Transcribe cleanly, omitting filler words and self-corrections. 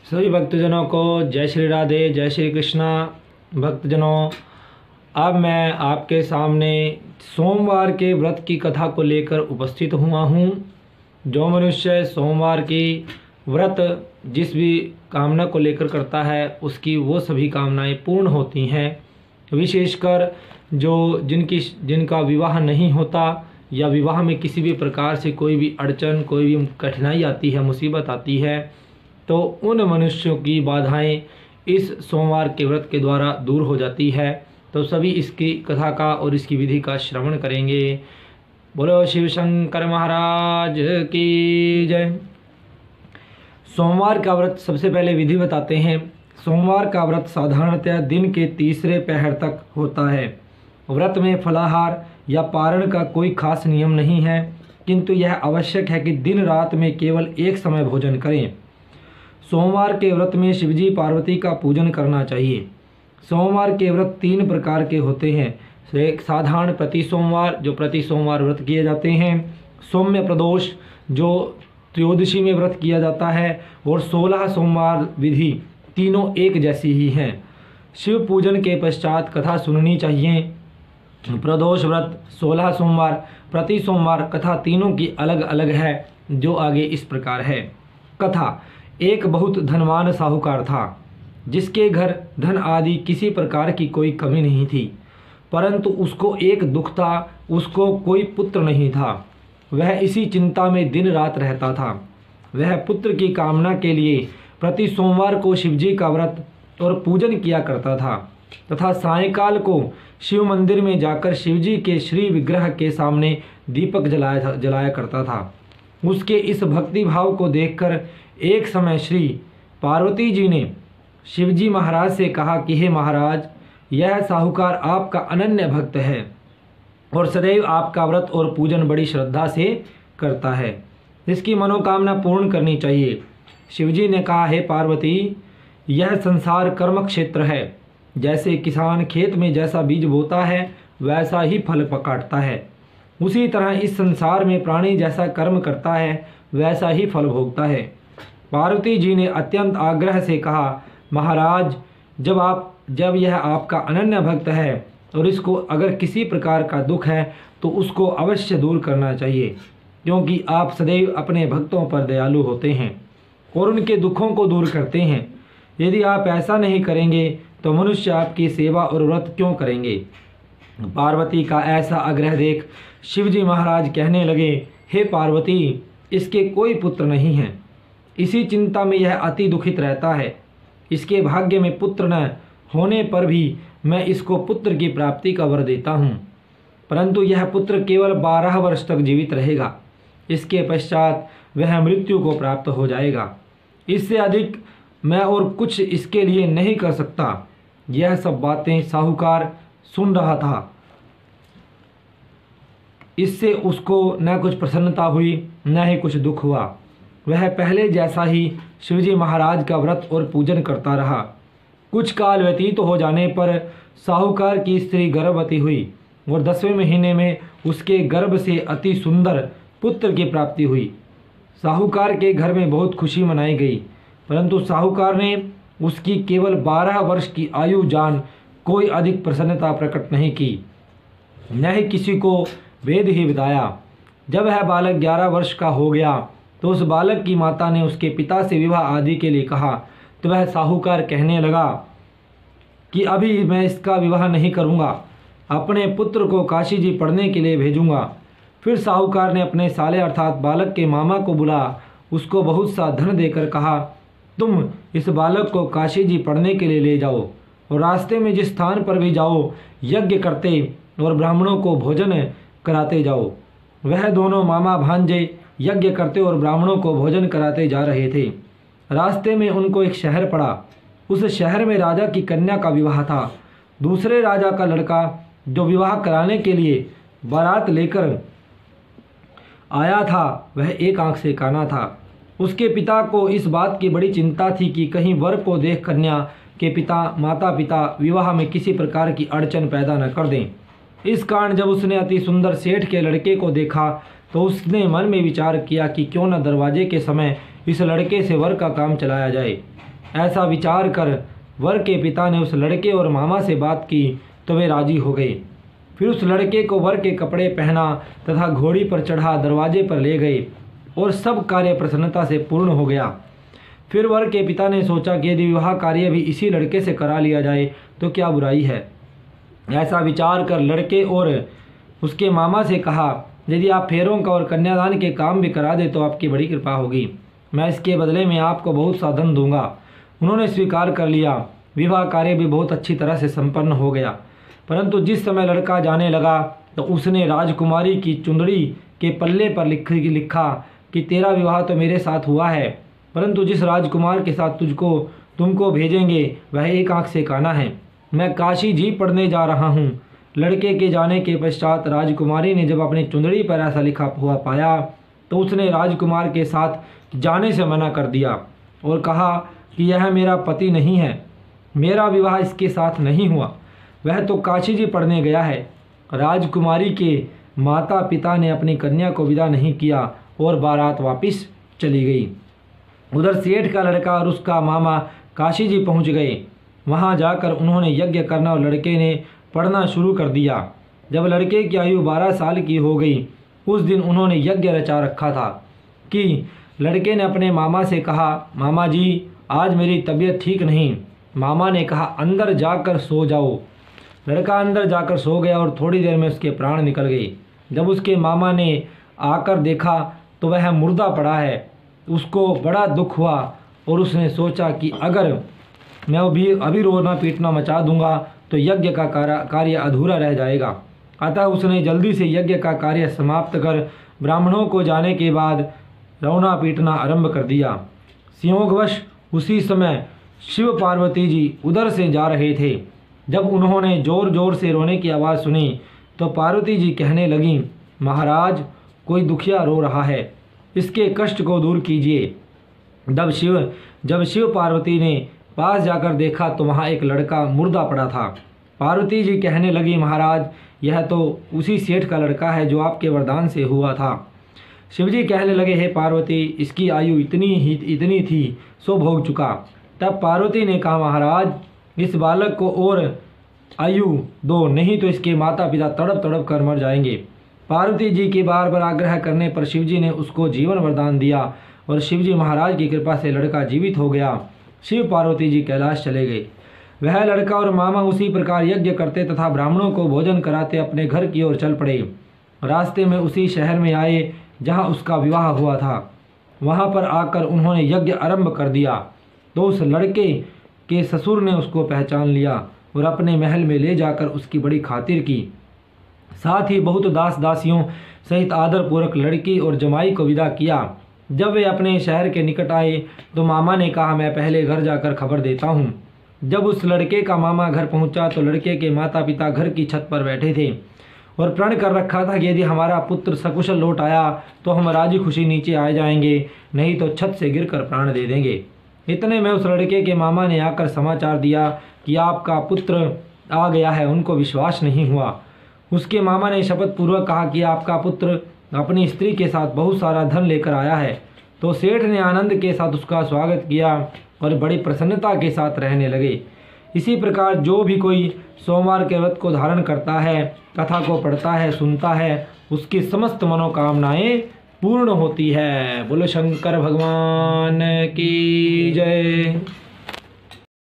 सभी भक्तजनों को जय श्री राधे, जय श्री कृष्णा। भक्तजनों, अब मैं आपके सामने सोमवार के व्रत की कथा को लेकर उपस्थित हुआ हूँ। जो मनुष्य सोमवार की व्रत जिस भी कामना को लेकर करता है उसकी वो सभी कामनाएं पूर्ण होती हैं। विशेषकर जो जिनका विवाह नहीं होता या विवाह में किसी भी प्रकार से कोई भी अड़चन, कोई भी कठिनाई आती है, मुसीबत आती है, तो उन मनुष्यों की बाधाएं इस सोमवार के व्रत के द्वारा दूर हो जाती है। तो सभी इसकी कथा का और इसकी विधि का श्रवण करेंगे। बोलो शिव शंकर महाराज की जय। सोमवार का व्रत सबसे पहले विधि बताते हैं। सोमवार का व्रत साधारणतः दिन के तीसरे पहर तक होता है। व्रत में फलाहार या पारण का कोई खास नियम नहीं है, किंतु यह आवश्यक है कि दिन रात में केवल एक समय भोजन करें। सोमवार के व्रत में शिवजी पार्वती का पूजन करना चाहिए। सोमवार के व्रत 3 प्रकार के होते हैं। एक साधारण प्रति सोमवार, जो प्रति सोमवार व्रत किए जाते हैं। सौम्य प्रदोष, जो त्रयोदशी में व्रत किया जाता है। और 16 सोमवार विधि, तीनों एक जैसी ही हैं। शिव पूजन के पश्चात कथा सुननी चाहिए। प्रदोष व्रत, 16 सोमवार, प्रति सोमवार कथा तीनों की अलग अलग है, जो आगे इस प्रकार है। कथा। एक बहुत धनवान साहूकार था, जिसके घर धन आदि किसी प्रकार की कोई कमी नहीं थी, परंतु उसको एक दुख था, उसको कोई पुत्र नहीं था। वह इसी चिंता में दिन रात रहता था। वह पुत्र की कामना के लिए प्रति सोमवार को शिवजी का व्रत और पूजन किया करता था तथा सायंकाल को शिव मंदिर में जाकर शिवजी के श्री विग्रह के सामने दीपक जलाया करता था। उसके इस भक्ति भाव को देखकर एक समय श्री पार्वती जी ने शिवजी महाराज से कहा कि हे महाराज, यह साहूकार आपका अनन्य भक्त है और सदैव आपका व्रत और पूजन बड़ी श्रद्धा से करता है। इसकी मनोकामना पूर्ण करनी चाहिए। शिवजी ने कहा, हे पार्वती, यह संसार कर्म क्षेत्र है। जैसे किसान खेत में जैसा बीज बोता है वैसा ही फल काटता है, उसी तरह इस संसार में प्राणी जैसा कर्म करता है वैसा ही फल भोगता है। पार्वती जी ने अत्यंत आग्रह से कहा, महाराज, जब यह आपका अनन्य भक्त है और इसको अगर किसी प्रकार का दुख है तो उसको अवश्य दूर करना चाहिए, क्योंकि आप सदैव अपने भक्तों पर दयालु होते हैं और उनके दुखों को दूर करते हैं। यदि आप ऐसा नहीं करेंगे तो मनुष्य आपकी सेवा और व्रत क्यों करेंगे। पार्वती का ऐसा आग्रह देख शिवजी महाराज कहने लगे, हे पार्वती, इसके कोई पुत्र नहीं है। इसी चिंता में यह अति दुखित रहता है। इसके भाग्य में पुत्र न होने पर भी मैं इसको पुत्र की प्राप्ति का वर देता हूँ, परंतु यह पुत्र केवल 12 वर्ष तक जीवित रहेगा। इसके पश्चात वह मृत्यु को प्राप्त हो जाएगा। इससे अधिक मैं और कुछ इसके लिए नहीं कर सकता। यह सब बातें साहूकार सुन रहा था। इससे उसको न कुछ प्रसन्नता हुई न ही कुछ दुख हुआ। वह पहले जैसा ही शिवजी महाराज का व्रत और पूजन करता रहा। कुछ काल व्यतीत हो जाने पर साहूकार की स्त्री गर्भवती हुई और 10वें महीने में उसके गर्भ से अति सुंदर पुत्र की प्राप्ति हुई। साहूकार के घर में बहुत खुशी मनाई गई, परंतु साहूकार ने उसकी केवल 12 वर्ष की आयु जान कोई अधिक प्रसन्नता प्रकट नहीं की, न ही किसी को वेद ही बताया। जब वह बालक 11 वर्ष का हो गया तो उस बालक की माता ने उसके पिता से विवाह आदि के लिए कहा, तो वह साहूकार कहने लगा कि अभी मैं इसका विवाह नहीं करूँगा, अपने पुत्र को काशी जी पढ़ने के लिए भेजूँगा। फिर साहूकार ने अपने साले अर्थात बालक के मामा को बुला उसको बहुत सा धन देकर कहा, तुम इस बालक को काशी जी पढ़ने के लिए ले जाओ और रास्ते में जिस स्थान पर भी जाओ यज्ञ करते और ब्राह्मणों को भोजन कराते जाओ। वह दोनों मामा भांजे यज्ञ करते और ब्राह्मणों को भोजन कराते जा रहे थे। रास्ते में उनको एक शहर पड़ा। उस शहर में राजा की कन्या का विवाह था। दूसरे राजा का लड़का जो विवाह कराने के लिए बारात लेकर आया था वह एक आंख से काना था। उसके पिता को इस बात की बड़ी चिंता थी कि कहीं वर को देख कन्या के माता पिता विवाह में किसी प्रकार की अड़चन पैदा न कर दें। इस कारण जब उसने अति सुंदर सेठ के लड़के को देखा तो उसने मन में विचार किया कि क्यों न दरवाजे के समय इस लड़के से वर का काम चलाया जाए। ऐसा विचार कर वर के पिता ने उस लड़के और मामा से बात की तो वे राजी हो गए। फिर उस लड़के को वर के कपड़े पहना तथा घोड़ी पर चढ़ा दरवाजे पर ले गए और सब कार्य प्रसन्नता से पूर्ण हो गया। फिर वर के पिता ने सोचा कि यदि विवाह कार्य भी इसी लड़के से करा लिया जाए तो क्या बुराई है। ऐसा विचार कर लड़के और उसके मामा से कहा, यदि आप फेरों का और कन्यादान के काम भी करा दे तो आपकी बड़ी कृपा होगी। मैं इसके बदले में आपको बहुत सा धन दूंगा। उन्होंने स्वीकार कर लिया। विवाह कार्य भी बहुत अच्छी तरह से संपन्न हो गया। परंतु जिस समय लड़का जाने लगा तो उसने राजकुमारी की चुंदड़ी के पल्ले पर लिखा कि तेरा विवाह तो मेरे साथ हुआ है, परंतु जिस राजकुमार के साथ तुमको भेजेंगे वह एक आंख से काना है। मैं काशी जी पढ़ने जा रहा हूँ। लड़के के जाने के पश्चात राजकुमारी ने जब अपनी चुंदड़ी पर ऐसा लिखा हुआ पाया तो उसने राजकुमार के साथ जाने से मना कर दिया और कहा कि यह मेरा पति नहीं है, मेरा विवाह इसके साथ नहीं हुआ, वह तो काशी जी पढ़ने गया है। राजकुमारी के माता पिता ने अपनी कन्या को विदा नहीं किया और बारात वापस चली गई। उधर सेठ का लड़का और उसका मामा काशी जी पहुंच गए। वहां जाकर उन्होंने यज्ञ करना और लड़के ने पढ़ना शुरू कर दिया। जब लड़के की आयु 12 साल की हो गई उस दिन उन्होंने यज्ञ रचा रखा था कि लड़के ने अपने मामा से कहा, मामा जी आज मेरी तबीयत ठीक नहीं। मामा ने कहा, अंदर जाकर सो जाओ। लड़का अंदर जाकर सो गया और थोड़ी देर में उसके प्राण निकल गए। जब उसके मामा ने आकर देखा तो वह मुर्दा पड़ा है। उसको बड़ा दुख हुआ और उसने सोचा कि अगर मैं अभी रोना पीटना मचा दूंगा तो यज्ञ का कार्य अधूरा रह जाएगा। अतः उसने जल्दी से यज्ञ का कार्य समाप्त कर ब्राह्मणों को जाने के बाद रोना पीटना आरंभ कर दिया। संयोगवश उसी समय शिव पार्वती जी उधर से जा रहे थे। जब उन्होंने जोर जोर से रोने की आवाज़ सुनी तो पार्वती जी कहने लगीं, महाराज कोई दुखिया रो रहा है, इसके कष्ट को दूर कीजिए। जब शिव पार्वती ने पास जाकर देखा तो वहाँ एक लड़का मुर्दा पड़ा था। पार्वती जी कहने लगी, महाराज यह तो उसी सेठ का लड़का है जो आपके वरदान से हुआ था। शिवजी कहने लगे, हे पार्वती इसकी आयु इतनी थी सो भोग चुका। तब पार्वती ने कहा, महाराज इस बालक को और आयु दो, नहीं तो इसके माता पिता तड़प तड़प कर मर जाएंगे। पार्वती जी के बार बार आग्रह करने पर शिवजी ने उसको जीवन वरदान दिया और शिवजी महाराज की कृपा से लड़का जीवित हो गया। शिव पार्वती जी कैलाश चले गए। वह लड़का और मामा उसी प्रकार यज्ञ करते तथा ब्राह्मणों को भोजन कराते अपने घर की ओर चल पड़े। रास्ते में उसी शहर में आए जहाँ उसका विवाह हुआ था। वहाँ पर आकर उन्होंने यज्ञ आरंभ कर दिया तो उस लड़के के ससुर ने उसको पहचान लिया और अपने महल में ले जाकर उसकी बड़ी खातिर की। साथ ही बहुत दास दासियों सहित आदरपूर्वक लड़की और जमाई को विदा किया। जब वे अपने शहर के निकट आए तो मामा ने कहा, मैं पहले घर जाकर खबर देता हूँ। जब उस लड़के का मामा घर पहुँचा तो लड़के के माता पिता घर की छत पर बैठे थे और प्रण कर रखा था कि यदि हमारा पुत्र सकुशल लौट आया तो हम राजी खुशी नीचे आ जाएंगे, नहीं तो छत से गिरकर प्राण दे देंगे। इतने में उस लड़के के मामा ने आकर समाचार दिया कि आपका पुत्र आ गया है। उनको विश्वास नहीं हुआ। उसके मामा ने शपथ पूर्वक कहा कि आपका पुत्र अपनी स्त्री के साथ बहुत सारा धन लेकर आया है। तो सेठ ने आनंद के साथ उसका स्वागत किया और बड़ी प्रसन्नता के साथ रहने लगे। इसी प्रकार जो भी कोई सोमवार के व्रत को धारण करता है, कथा को पढ़ता है, सुनता है, उसकी समस्त मनोकामनाएं पूर्ण होती है। बोलो शंकर भगवान की जय।